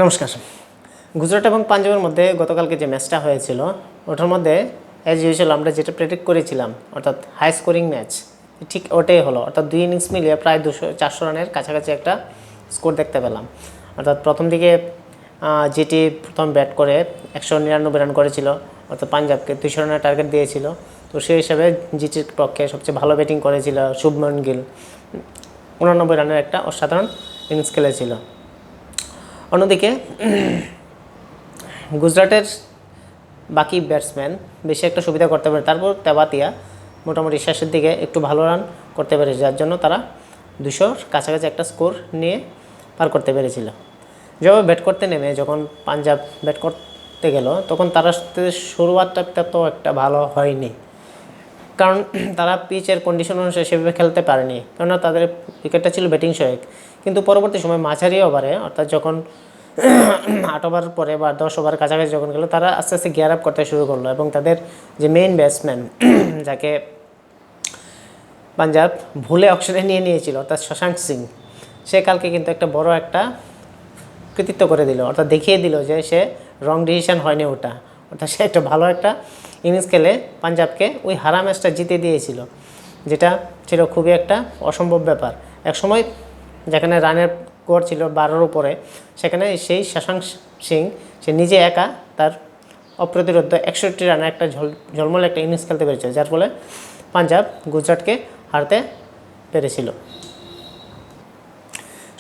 নমস্কার। গুজরাট এবং পাঞ্জাবের মধ্যে গতকালকে যে ম্যাচটা হয়েছিল ওটার মধ্যে অ্যাজ ইউজুয়াল আমরা যেটা প্রেডিক্ট করেছিলাম অর্থাৎ হাই স্কোরিং ম্যাচ, ঠিক ওটাই হলো। অর্থাৎ দুই ইনিংস মিলিয়ে প্রায় 200-400 রানের কাছাকাছি একটা স্কোর দেখতে পেলাম। অর্থাৎ প্রথম দিকে যেটি প্রথম ব্যাট করে 199 রান করেছিল, অর্থাৎ পাঞ্জাবকে 200 রানের টার্গেট দিয়েছিল। তো সেই হিসাবে জিটির পক্ষে সবচেয়ে ভালো ব্যাটিং করেছিল শুভমন গিল, 89 রানের একটা অসাধারণ ইনিংস খেলেছিল। অন্যদিকে গুজরাটের বাকি ব্যাটসম্যান বেশি একটা সুবিধা করতে পারে, তারপর তেবাতিয়া মোটামুটি শেষের দিকে একটু ভালো রান করতে পেরেছে, যার জন্য তারা 200 কাছাকাছি একটা স্কোর নিয়ে পার করতে পেরেছিল। যেভাবে ব্যাট করতে নেমে যখন পাঞ্জাব ব্যাট করতে গেল তখন তারা শুরুয়াতটা তো একটা ভালো হয়নি, কারণ তারা পিচের কন্ডিশন অনুসারে সেভাবে খেলতে পারেনি, কেননা তাদের উইকেটটা ছিল ব্যাটিং সহায়ক। কিন্তু পরবর্তী সময় মাঝারি ওভারে অর্থাৎ যখন 8 ওভার পরে বা 10 ওভার কাছাকাছি যখন গেল তারা আস্তে আস্তে গিয়ার আপ করতে শুরু করলো এবং তাদের যে মেইন ব্যাটসম্যান যাকে পাঞ্জাব ভুলে অকশনে নিয়েছিল অর্থাৎ শশাঙ্ক সিং, সে কালকে কিন্তু একটা বড় একটা কৃতিত্ব করে দিল, অর্থাৎ দেখিয়ে দিল যে সে রং ডিসিশন হয়নি ওটা। অর্থাৎ সে একটা ভালো একটা ইনিংস খেলে পাঞ্জাবকে ওই হারা ম্যাচটা জিতে দিয়েছিল, যেটা ছিল খুবই একটা অসম্ভব ব্যাপার। একসময় যেখানে রানের গড় ছিল 12-র উপরে, সেখানে সেই শশাঙ্ক সিং সে নিজে একা তার অপ্রতিরোধ 61 রানে একটা ঝলমলে একটা ইনিংস খেলতে পেরেছে, যার ফলে পাঞ্জাব গুজরাটকে হারতে পেরেছিল।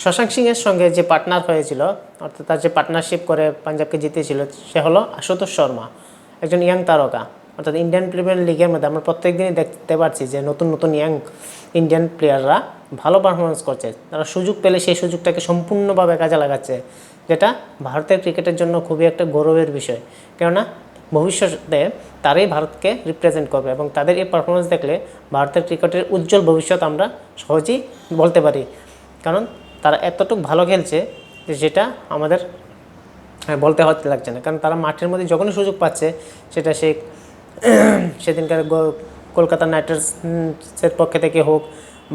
শশাঙ্ক সিংয়ের সঙ্গে যে পার্টনার হয়েছিল অর্থাৎ তার যে পার্টনারশিপ করে পাঞ্জাবকে জিতেছিল সে হলো আশুতোষ শর্মা, একজন ইয়াং তারকা। অর্থাৎ ইন্ডিয়ান প্রিমিয়ার লিগের মধ্যে আমরা প্রত্যেক দিনই দেখতে পাচ্ছি যে নতুন নতুন ইয়াং ইন্ডিয়ান প্লেয়াররা ভালো পারফরমেন্স করছে, তারা সুযোগ পেলে সেই সুযোগটাকে সম্পূর্ণভাবে কাজে লাগাচ্ছে, যেটা ভারতের ক্রিকেটের জন্য খুবই একটা গৌরবের বিষয়। কেননা ভবিষ্যতে তারাই ভারতকে রিপ্রেজেন্ট করবে এবং তাদের এই পারফরমেন্স দেখলে ভারতের ক্রিকেটের উজ্জ্বল ভবিষ্যৎ আমরা সহজেই বলতে পারি, কারণ তারা এতটুকু ভালো খেলছে যেটা আমাদের বলতে হতে লাগছে না। কারণ তারা মাঠের মধ্যে যখনই সুযোগ পাচ্ছে, সেটা সেদিনকার কলকাতা নাইট রাইডার্সের পক্ষে থেকে হোক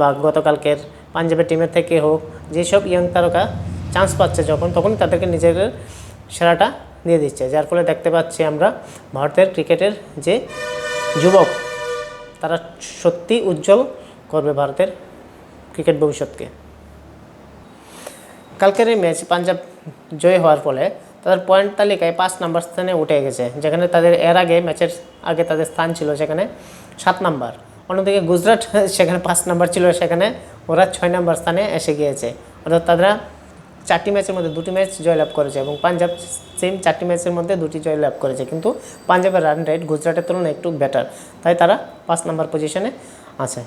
বা গতকালকের পাঞ্জাবের টিমের থেকে হোক, যেসব ইয়াং তারকা চান্স পাচ্ছে তখনই তাদেরকে নিজেদের সেরাটা দিয়ে দিচ্ছে, যার ফলে দেখতে পাচ্ছি আমরা ভারতের ক্রিকেটের যে যুবক তারা সত্যি উজ্জ্বল করবে ভারতের ক্রিকেট ভবিষ্যৎকে। কালকের এই ম্যাচ পাঞ্জাব জয় হওয়ার ফলে তাদের পয়েন্ট তালিকায় 5 নম্বর স্থানে উঠে গেছে, যেখানে তাদের এর আগে ম্যাচের আগে তাদের স্থান ছিল সেখানে 7 নম্বর। অন্যদিকে গুজরাট সেখানে 5 নম্বর ছিল, সেখানে ওরা 6 নম্বর স্থানে এসে গিয়েছে। অর্থাৎ তারা 4টি ম্যাচের মধ্যে 2টি ম্যাচ জয়লাভ করেছে এবং পাঞ্জাব সেম 4টি ম্যাচের মধ্যে 2টি জয়লাভ করেছে, কিন্তু পাঞ্জাবের রান রেট গুজরাটের তুলনায় একটু বেটার, তাই তারা 5 নম্বর পজিশনে আছে।